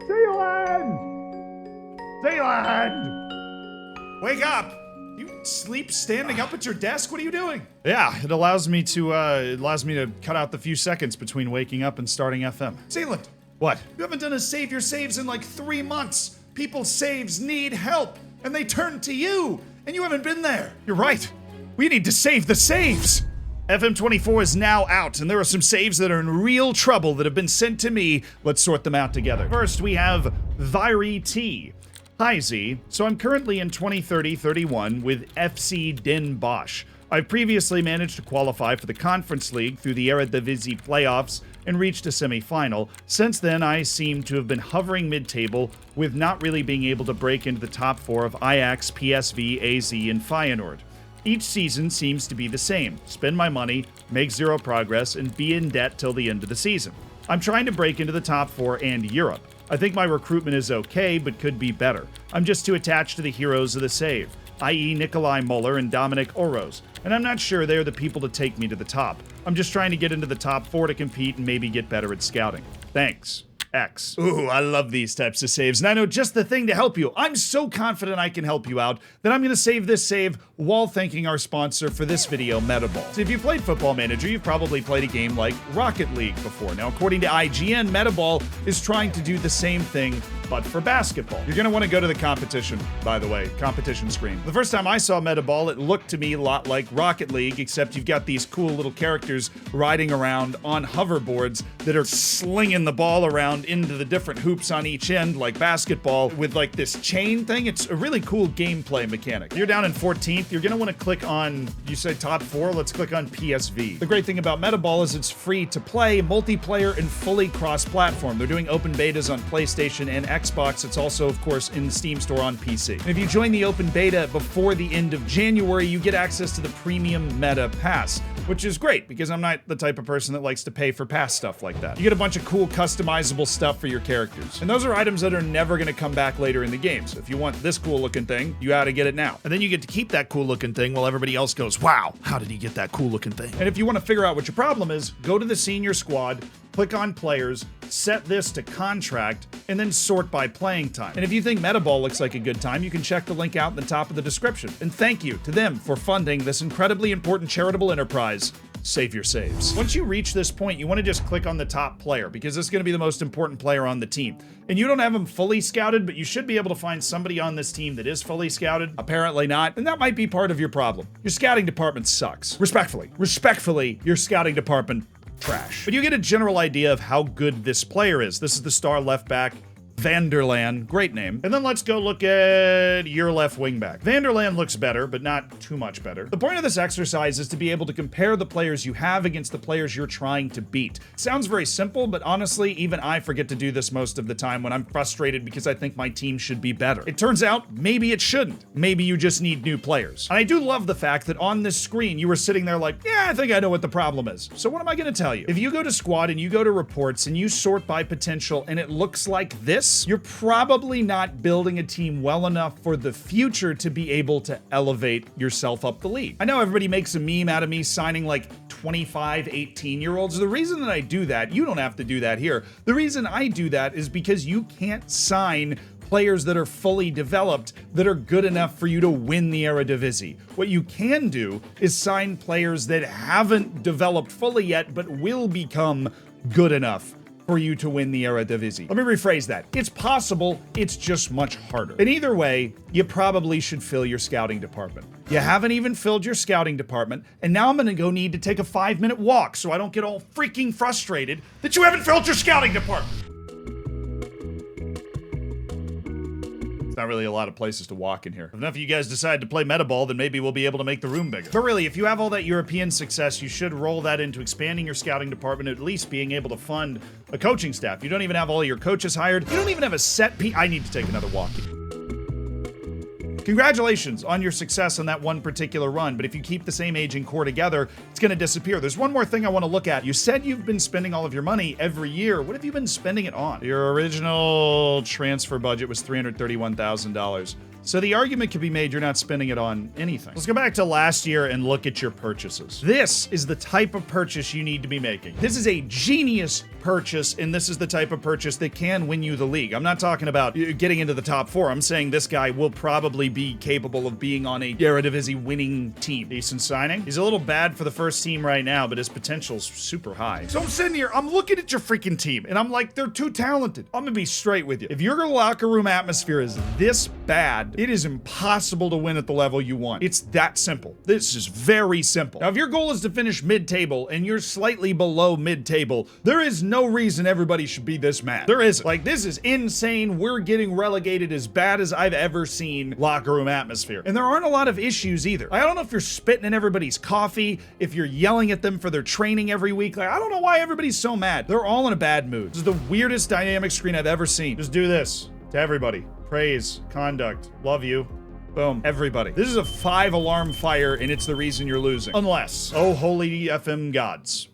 Zealand! Wake up! You sleep standing up at your desk? What are you doing? Yeah, it allows me to cut out the few seconds between waking up and starting FM. Zealand! What? You haven't done a Save Your Saves in like 3 months. People's saves need help, and they turn to you, and you haven't been there. You're right. We need to save the saves. FM24 is now out, and there are some saves that are in real trouble that have been sent to me. Let's sort them out together. First, we have Viry T. Hi Z, so I'm currently in 2030-31 with FC Den Bosch. I've previously managed to qualify for the Conference League through the Eredivisie playoffs and reached a semi-final. Since then, I seem to have been hovering mid-table with not really being able to break into the top 4 of Ajax, PSV, AZ, and Feyenoord. Each season seems to be the same. Spend my money, make zero progress, and be in debt till the end of the season. I'm trying to break into the top 4 and Europe. I think my recruitment is okay, but could be better. I'm just too attached to the heroes of the save, i.e. Nikolai Muller and Dominic Oros, and I'm not sure they're the people to take me to the top. I'm just trying to get into the top 4 to compete and maybe get better at scouting. Thanks. X. Ooh, I love these types of saves, and I know just the thing to help you. I'm so confident I can help you out that I'm going to save this save while thanking our sponsor for this video, Metaball. So if you've played Football Manager, you've probably played a game like Rocket League before. Now, according to IGN, Metaball is trying to do the same thing, but for basketball. You're going to want to go to the competition, by the way, competition screen. The first time I saw Metaball, it looked to me a lot like Rocket League, except you've got these cool little characters riding around on hoverboards that are slinging the ball around into the different hoops on each end, like basketball, with like this chain thing. It's a really cool gameplay mechanic. You're down in 14th. You're going to want to click on, you said top 4, let's click on PSV. The great thing about Metaball is it's free to play, multiplayer, and fully cross-platform. They're doing open betas on PlayStation and Xbox. It's also, of course, in the Steam store on PC. And if you join the open beta before the end of January, you get access to the premium meta pass, which is great because I'm not the type of person that likes to pay for pass stuff like that. You get a bunch of cool customizable stuff for your characters. And those are items that are never going to come back later in the game. So if you want this cool looking thing, you gotta get it now. And then you get to keep that cool looking thing while everybody else goes, wow, how did he get that cool looking thing? And if you want to figure out what your problem is, go to the senior squad, click on players, set this to contract, and then sort by playing time. And if you think Metaball looks like a good time, you can check the link out in the top of the description. And thank you to them for funding this incredibly important charitable enterprise. Save your saves. Once you reach this point, you want to just click on the top player because this is going to be the most important player on the team. And you don't have them fully scouted, but you should be able to find somebody on this team that is fully scouted. Apparently not. And that might be part of your problem. Your scouting department sucks. Respectfully, your scouting department trash. But you get a general idea of how good this player is. This is the star left back, Vanderland, great name. And then let's go look at your left wingback. Vanderland looks better, but not too much better. The point of this exercise is to be able to compare the players you have against the players you're trying to beat. Sounds very simple, but honestly, even I forget to do this most of the time when I'm frustrated because I think my team should be better. It turns out, maybe it shouldn't. Maybe you just need new players. And I do love the fact that on this screen, you were sitting there like, yeah, I think I know what the problem is. So what am I gonna tell you? If you go to squad and you go to reports and you sort by potential and it looks like this, you're probably not building a team well enough for the future to be able to elevate yourself up the league. I know everybody makes a meme out of me signing like 25, 18-year-olds. The reason that I do that, you don't have to do that here. The reason I do that is because you can't sign players that are fully developed that are good enough for you to win the Eredivisie. What you can do is sign players that haven't developed fully yet but will become good enough for you to win the Eredivisie. Let me rephrase that. It's possible, it's just much harder. And either way, you probably should fill your scouting department. You haven't even filled your scouting department, and now I'm gonna go need to take a 5-minute walk so I don't get all freaking frustrated that you haven't filled your scouting department. Not really a lot of places to walk in here. If enough of you guys decide to play Metaball, then maybe we'll be able to make the room bigger. But really, if you have all that European success, you should roll that into expanding your scouting department, at least being able to fund a coaching staff. You don't even have all your coaches hired. You don't even have a set I need to take another walk. Congratulations on your success on that one particular run, but if you keep the same aging core together, it's gonna disappear. There's one more thing I want to look at. You said you've been spending all of your money every year. What have you been spending it on? Your original transfer budget was $331,000. So the argument could be made you're not spending it on anything. Let's go back to last year and look at your purchases. This is the type of purchase you need to be making. This is a genius purchase, and this is the type of purchase that can win you the league. I'm not talking about getting into the top 4. I'm saying this guy will probably be capable of being on a Eredivisie winning team. Decent signing. He's a little bad for the first team right now, but his potential's super high. So I'm sitting here, I'm looking at your freaking team, and I'm like, they're too talented. I'm gonna be straight with you. If your locker room atmosphere is this bad, it is impossible to win at the level you want. It's that simple. This is very simple. Now, if your goal is to finish mid-table and you're slightly below mid-table, there is no reason everybody should be this mad. There isn't. Like, this is insane. We're getting relegated as bad as I've ever seen locker room atmosphere. And there aren't a lot of issues either. I don't know if you're spitting in everybody's coffee, if you're yelling at them for their training every week. Like, I don't know why everybody's so mad. They're all in a bad mood. This is the weirdest dynamic screen I've ever seen. Just do this to everybody. Praise, conduct, love you. Boom. Everybody. This is a 5-alarm fire, and it's the reason you're losing. Unless, oh holy FM gods.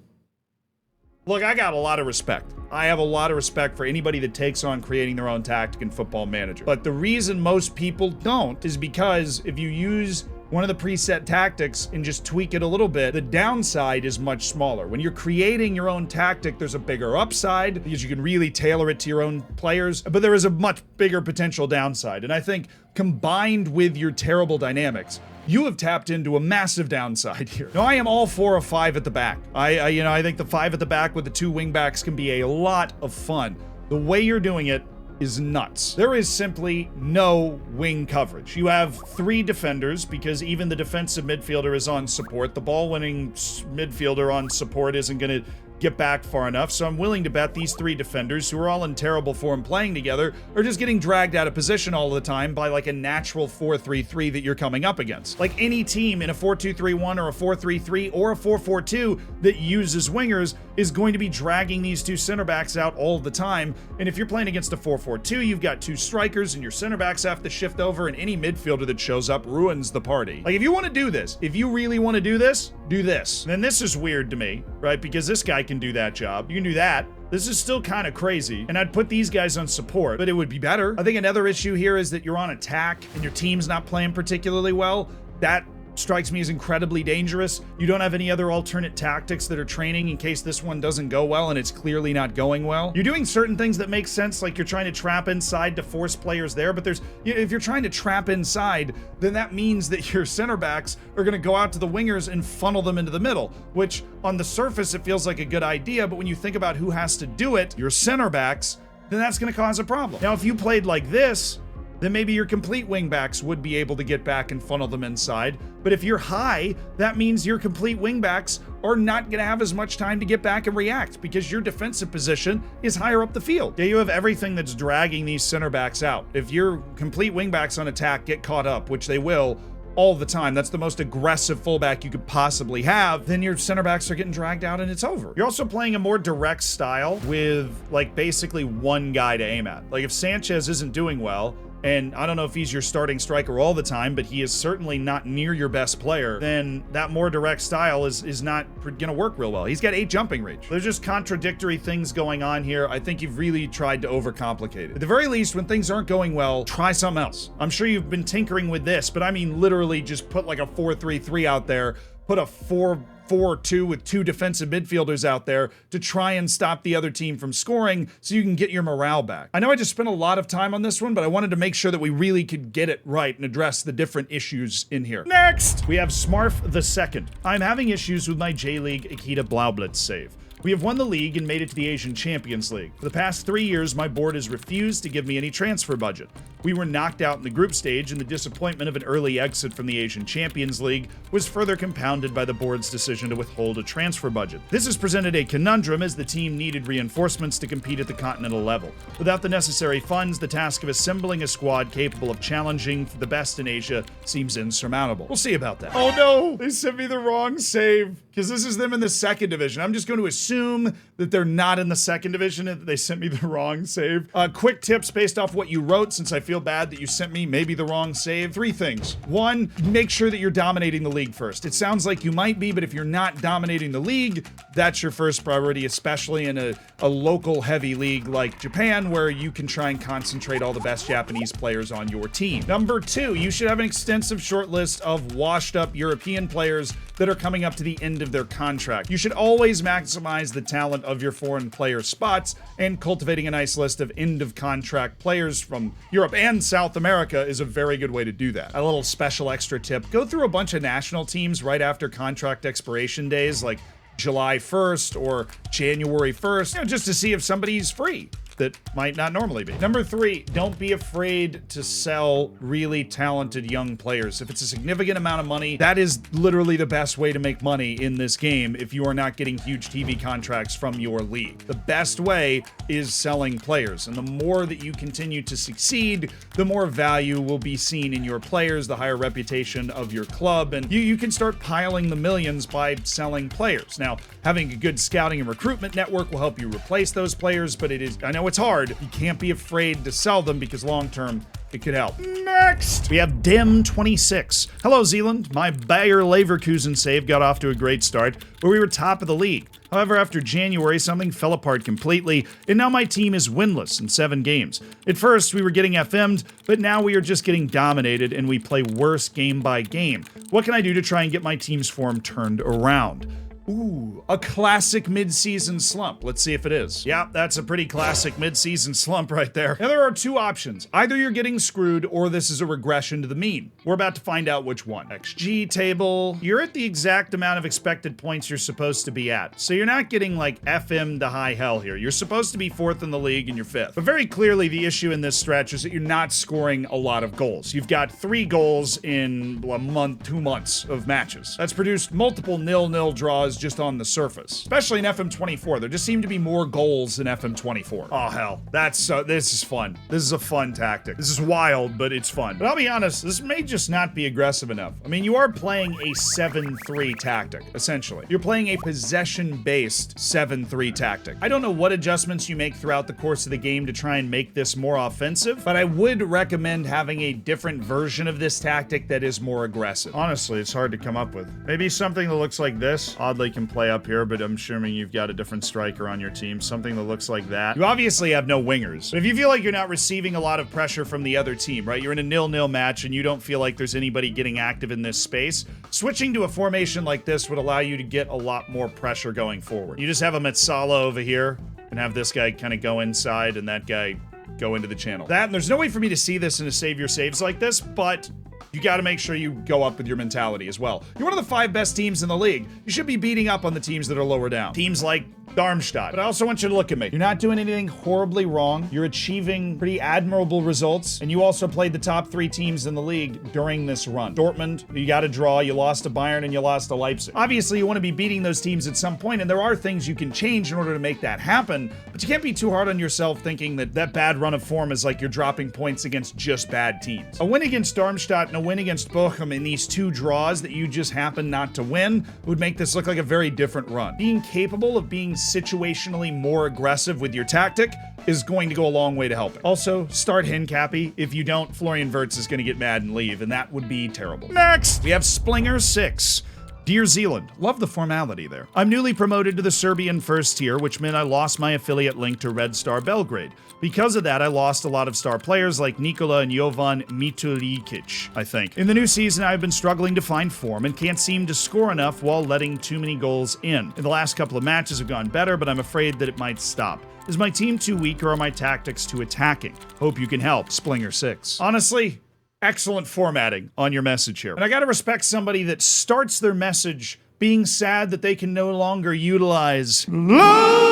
Look, I got a lot of respect. I have a lot of respect for anybody that takes on creating their own tactic in Football Manager. But the reason most people don't is because if you use one of the preset tactics and just tweak it a little bit, the downside is much smaller. When you're creating your own tactic, there's a bigger upside because you can really tailor it to your own players, but there is a much bigger potential downside. And I think combined with your terrible dynamics, you have tapped into a massive downside here. Now, I am all for a 5 at the back. I think the 5 at the back with the 2 wingbacks can be a lot of fun. The way you're doing it is nuts. There is simply no wing coverage. You have 3 defenders because even the defensive midfielder is on support. The ball-winning midfielder on support isn't going to get back far enough, so I'm willing to bet these 3 defenders, who are all in terrible form playing together, are just getting dragged out of position all the time by like a natural 4-3-3 that you're coming up against. Like any team in a 4-2-3-1 or a 4-3-3 or a 4-4-2 that uses wingers is going to be dragging these 2 center backs out all the time. And if you're playing against a 4-4-2, you've got 2 strikers and your center backs have to shift over, and any midfielder that shows up ruins the party. Like, if you want to do this, if you really want to do this, do this. And then this is weird to me, right? Because this guy can do that job. You can do that. This is still kind of crazy, and I'd put these guys on support, but it would be better. I think another issue here is that you're on attack and your team's not playing particularly well. That strikes me as incredibly dangerous. You don't have any other alternate tactics that are training in case this one doesn't go well, and it's clearly not going well. You're doing certain things that make sense, like you're trying to trap inside to force players there, but if you're trying to trap inside, then that means that your center backs are going to go out to the wingers and funnel them into the middle, which on the surface it feels like a good idea, but when you think about who has to do it, your center backs, then that's going to cause a problem. Now, if you played like this, then maybe your complete wingbacks would be able to get back and funnel them inside. But if you're high, that means your complete wingbacks are not going to have as much time to get back and react because your defensive position is higher up the field. Yeah, you have everything that's dragging these center backs out. If your complete wingbacks on attack get caught up, which they will all the time, that's the most aggressive fullback you could possibly have, then your center backs are getting dragged out and it's over. You're also playing a more direct style with like basically one guy to aim at. Like if Sanchez isn't doing well, and I don't know if he's your starting striker all the time, but he is certainly not near your best player, then that more direct style is not going to work real well. He's got 8 jumping reach. There's just contradictory things going on here. I think you've really tried to overcomplicate it. At the very least, when things aren't going well, try something else. I'm sure you've been tinkering with this, but I mean literally just put like a 4-3-3 out there, put a 4-4-2 with 2 defensive midfielders out there to try and stop the other team from scoring so you can get your morale back. I know I just spent a lot of time on this one, but I wanted to make sure that we really could get it right and address the different issues in here. Next, we have Smarf the Second. I'm having issues with my J-League Akita Blaublitz save. We have won the league and made it to the Asian Champions League. For the past 3 years, my board has refused to give me any transfer budget. We were knocked out in the group stage, and the disappointment of an early exit from the Asian Champions League was further compounded by the board's decision to withhold a transfer budget. This has presented a conundrum as the team needed reinforcements to compete at the continental level. Without the necessary funds, the task of assembling a squad capable of challenging for the best in Asia seems insurmountable. We'll see about that. Oh no, they sent me the wrong save, because this is them in the 2nd division. I'm just going to assume that they're not in the second division and that they sent me the wrong save. Quick tips based off what you wrote, since I feel bad that you sent me maybe the wrong save. 3 things. 1, make sure that you're dominating the league first. It sounds like you might be, but if you're not dominating the league, that's your first priority, especially in a local heavy league like Japan, where you can try and concentrate all the best Japanese players on your team. Number 2, you should have an extensive short list of washed up European players that are coming up to the end of their contract. You should always maximize the talent of your foreign player spots, and cultivating a nice list of end of contract players from Europe and South America is a very good way to do that. A little special extra tip: go through a bunch of national teams right after contract expiration days, like July 1st or January 1st, just to see if somebody's free that might not normally be. Number 3, don't be afraid to sell really talented young players. If it's a significant amount of money, that is literally the best way to make money in this game if you are not getting huge TV contracts from your league. The best way is selling players, and the more that you continue to succeed, the more value will be seen in your players, the higher reputation of your club, and you can start piling the millions by selling players. Now, having a good scouting and recruitment network will help you replace those players, but I know it's hard. You can't be afraid to sell them because long term it could help. Next, we have Dim26. Hello, Zealand. My Bayer Leverkusen save got off to a great start, but we were top of the league. However, after January, something fell apart completely, and now my team is winless in 7 games. At first, we were getting FM'd, but now we are just getting dominated, and we play worse game by game. What can I do to try and get my team's form turned around? Ooh, a classic mid-season slump. Let's see if it is. Yeah, that's a pretty classic mid-season slump right there. Now, there are 2 options. Either you're getting screwed, or this is a regression to the mean. We're about to find out which one. XG table. You're at the exact amount of expected points you're supposed to be at. So you're not getting like FM to high hell here. You're supposed to be 4th in the league and you're 5th. But very clearly, the issue in this stretch is that you're not scoring a lot of goals. You've got 3 goals in a month, 2 months of matches. That's produced multiple 0-0 draws just on the surface, especially in FM24. There just seem to be more goals in FM24. Oh hell, this is fun. This is a fun tactic. This is wild, but it's fun. But I'll be honest, this may just not be aggressive enough. I mean, you are playing a 7-3 tactic, essentially. You're playing a possession-based 7-3 tactic. I don't know what adjustments you make throughout the course of the game to try and make this more offensive, but I would recommend having a different version of this tactic that is more aggressive. Honestly, it's hard to come up with. Maybe something that looks like this. Oddly can play up here, but I'm assuming you've got a different striker on your team. Something that looks like that. You obviously have no wingers. But if you feel like you're not receiving a lot of pressure from the other team, right? You're in a 0-0 match and you don't feel like there's anybody getting active in this space. Switching to a formation like this would allow you to get a lot more pressure going forward. You just have a Metsala over here and have this guy kind of go inside and that guy go into the channel. And there's no way for me to see this in a save your saves like this, but you got to make sure you go up with your mentality as well. You're one of the 5 best teams in the league. You should be beating up on the teams that are lower down. Teams like Darmstadt. But I also want you to look at me. You're not doing anything horribly wrong. You're achieving pretty admirable results. And you also played the top 3 teams in the league during this run. Dortmund, you got to draw. You lost to Bayern and you lost to Leipzig. Obviously, you want to be beating those teams at some point, and there are things you can change in order to make that happen. But you can't be too hard on yourself thinking that that bad run of form is like you're dropping points against just bad teams. A win against Darmstadt and a win against Bochum in these 2 draws that you just happen not to win would make this look like a very different run. Being capable of being situationally more aggressive with your tactic is going to go a long way to help it. Also, start Hencappy. If you don't, Florian Wirtz is going to get mad and leave, and that would be terrible. Next, we have Splinger6. Dear Zealand, love the formality there. I'm newly promoted to the Serbian first tier, which meant I lost my affiliate link to Red Star Belgrade. Because of that, I lost a lot of star players like Nikola and Jovan Mitulikic, I think. In the new season, I've been struggling to find form and can't seem to score enough while letting too many goals in. The last couple of matches have gone better, but I'm afraid that it might stop. Is my team too weak or are my tactics too attacking? Hope you can help, Splinger6. Honestly, excellent formatting on your message here. And I gotta respect somebody that starts their message being sad that they can no longer utilize loan.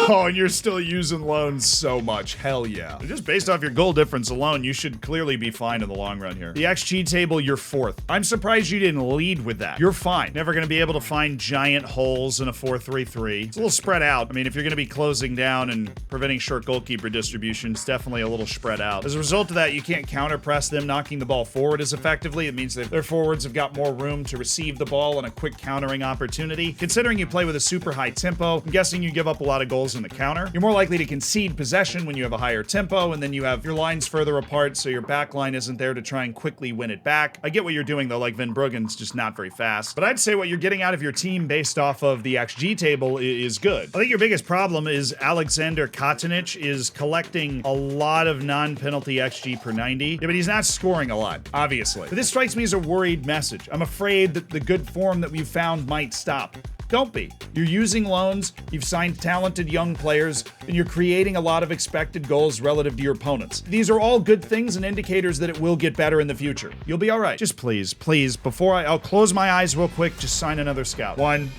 Oh, and you're still using loans so much. Hell yeah. Just based off your goal difference alone, you should clearly be fine in the long run here. The XG table, you're 4th. I'm surprised you didn't lead with that. You're fine. Never gonna be able to find giant holes in a 4-3-3. It's a little spread out. I mean, if you're gonna be closing down and preventing short goalkeeper distribution, it's definitely a little spread out. As a result of that, you can't counter press them knocking the ball forward as effectively. It means that their forwards have got more room to receive the ball and a quick countering opportunity. opportunity. Considering you play with a super high tempo, I'm guessing you give up a lot of goals in the counter. You're more likely to concede possession when you have a higher tempo, and then you have your lines further apart, so your back line isn't there to try and quickly win it back. I get what you're doing though, like Van Bruggen's just not very fast. But I'd say what you're getting out of your team based off of the XG table is good. I think your biggest problem is Alexander Katanich is collecting a lot of non-penalty XG per 90. Yeah, but he's not scoring a lot, obviously. But this strikes me as a worried message. I'm afraid that the good form that we've found might stop. Don't be. You're using loans, you've signed talented young players, and you're creating a lot of expected goals relative to your opponents. These are all good things and indicators that it will get better in the future. You'll be all right. Just please, before I'll close my eyes real quick, just sign another scout. 1,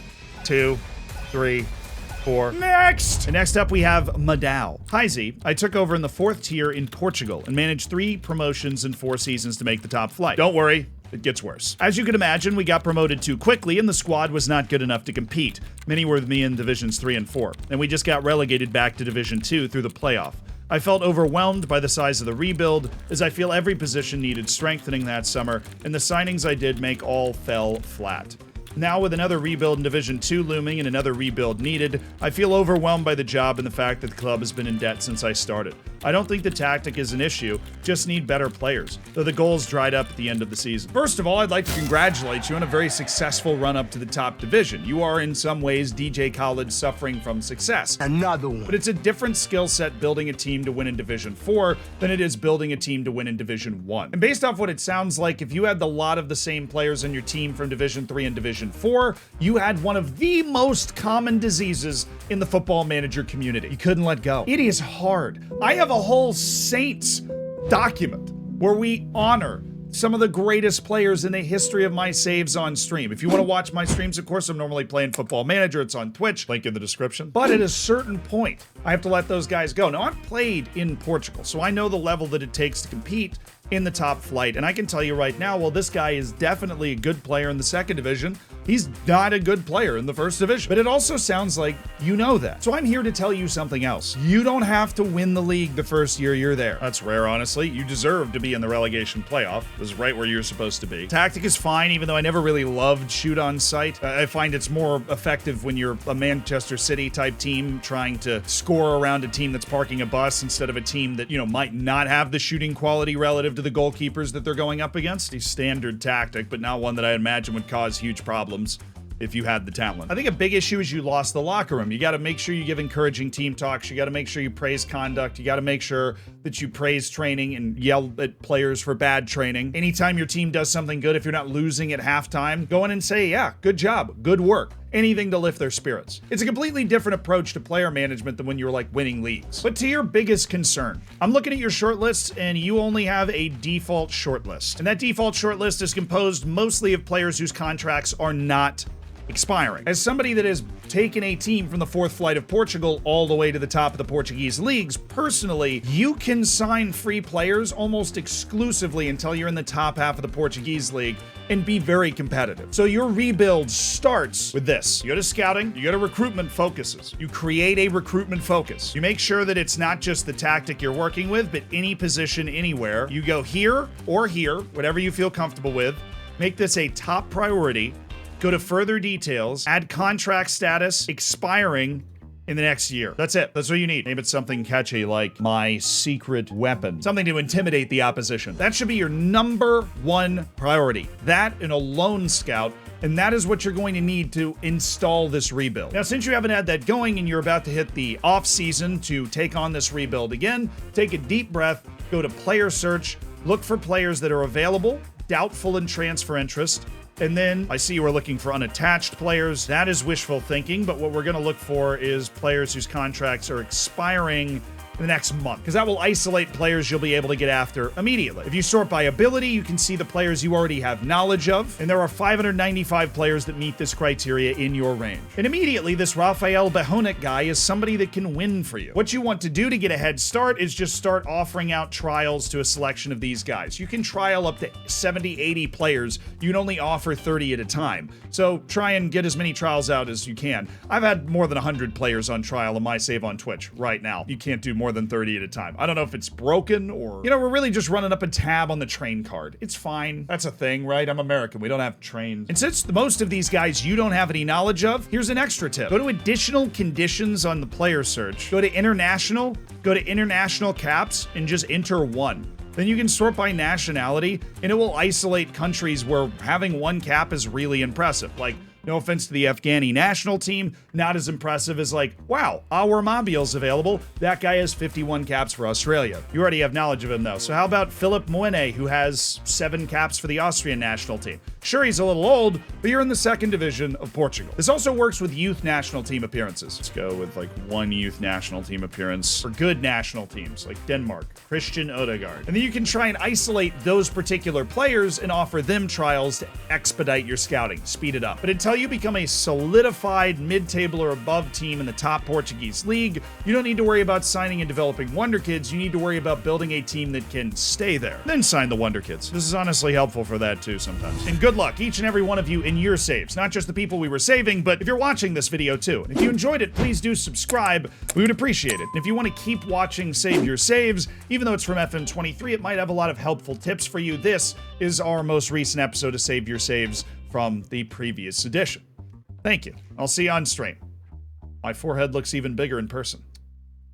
2, 3, 4. Next! And next up we have Madao. Hi Z, I took over in the 4th tier in Portugal and managed 3 promotions in 4 seasons to make the top flight. Don't worry. It gets worse. As you can imagine, we got promoted too quickly and the squad was not good enough to compete. Many were with me in Divisions 3 and 4, and we just got relegated back to Division 2 through the playoff. I felt overwhelmed by the size of the rebuild, as I feel every position needed strengthening that summer, and the signings I did make all fell flat. Now, with another rebuild in Division 2 looming and another rebuild needed, I feel overwhelmed by the job and the fact that the club has been in debt since I started. I don't think the tactic is an issue, just need better players, though the goals dried up at the end of the season. First of all, I'd like to congratulate you on a very successful run up to the top division. You are in some ways DJ Khaled suffering from success. Another one. But it's a different skill set building a team to win in Division 4 than it is building a team to win in Division 1. And based off what it sounds like, if you had a lot of the same players on your team from Division 3 and Division 4, you had one of the most common diseases in the football manager community. You couldn't let go. It is hard. I have a whole Saints document where we honor some of the greatest players in the history of my saves on stream. If you want to watch my streams, of course, I'm normally playing Football Manager. It's on Twitch, link in the description. But at a certain point, I have to let those guys go. Now, I've played in Portugal, so I know the level that it takes to compete in the top flight. And I can tell you right now, well, this guy is definitely a good player in the 2nd division. He's not a good player in the 1st division. But it also sounds like you know that. So I'm here to tell you something else. You don't have to win the league the first year you're there. That's rare, honestly. You deserve to be in the relegation playoff. This is right where you're supposed to be. Tactic is fine, even though I never really loved shoot on sight. I find it's more effective when you're a Manchester City type team trying to score around a team that's parking a bus instead of a team that, you know, might not have the shooting quality relative to the goalkeepers that they're going up against. A standard tactic, but not one that I imagine would cause huge problems if you had the talent. I think a big issue is you lost the locker room. You got to make sure you give encouraging team talks. You got to make sure you praise conduct. You got to make sure that you praise training and yell at players for bad training. Anytime your team does something good, if you're not losing at halftime, go in and say, yeah, good job, good work. Anything to lift their spirits. It's a completely different approach to player management than when you're like winning leagues. But to your biggest concern, I'm looking at your shortlist and you only have a default shortlist. And that default shortlist is composed mostly of players whose contracts are not expiring. As somebody that has taken a team from the 4th flight of Portugal all the way to the top of the Portuguese leagues, personally, you can sign free players almost exclusively until you're in the top half of the Portuguese league and be very competitive. So your rebuild starts with this. You go to scouting, you go to recruitment focuses. You create a recruitment focus. You make sure that it's not just the tactic you're working with, but any position anywhere. You go here or here, whatever you feel comfortable with. Make this a top priority. Go to further details, add contract status expiring in the next year. That's it. That's what you need. Maybe it's something catchy like my secret weapon. Something to intimidate the opposition. That should be your #1 priority. That and a lone scout. And that is what you're going to need to install this rebuild. Now, since you haven't had that going and you're about to hit the off season to take on this rebuild again, take a deep breath, go to player search, look for players that are available, doubtful in transfer interest, and then I see you are looking for unattached players. That is wishful thinking, but what we're going to look for is players whose contracts are expiring in the next month, because that will isolate players you'll be able to get after immediately. If you sort by ability, you can see the players you already have knowledge of, and there are 595 players that meet this criteria in your range. And immediately, this Rafael Behonek guy is somebody that can win for you. What you want to do to get a head start is just start offering out trials to a selection of these guys. You can trial up to 70, 80 players. You can only offer 30 at a time. So try and get as many trials out as you can. I've had more than 100 players on trial in my save on Twitch right now. You can't do more more than 30 at a time. I don't know if it's broken or, you know, we're really just running up a tab on the train card. It's fine. That's a thing, right? I'm American. We don't have trains. And since most of these guys you don't have any knowledge of, here's an extra tip. Go to additional conditions on the player search. Go to international caps, and just enter 1. Then you can sort by nationality, and it will isolate countries where having 1 cap is really impressive. Like, no offense to the Afghani national team, not as impressive as like, wow, our Mobile's available. That guy has 51 caps for Australia. You already have knowledge of him though. So how about Philip Moine, who has 7 caps for the Austrian national team? Sure, he's a little old, but you're in the 2nd division of Portugal. This also works with youth national team appearances. Let's go with like 1 youth national team appearance for good national teams like Denmark, Christian Odegaard. And then you can try and isolate those particular players and offer them trials to expedite your scouting, speed it up. But until you become a solidified mid-table or above team in the top Portuguese league, you don't need to worry about signing and developing wonder kids. You need to worry about building a team that can stay there. Then sign the wonder kids. This is honestly helpful for that too sometimes. And good luck, each and every one of you in your saves. Not just the people we were saving, but if you're watching this video too. And if you enjoyed it, please do subscribe. We would appreciate it. And if you want to keep watching Save Your Saves, even though it's from FM23, it might have a lot of helpful tips for you. This is our most recent episode of Save Your Saves from the previous edition. Thank you. I'll see you on stream. My forehead looks even bigger in person.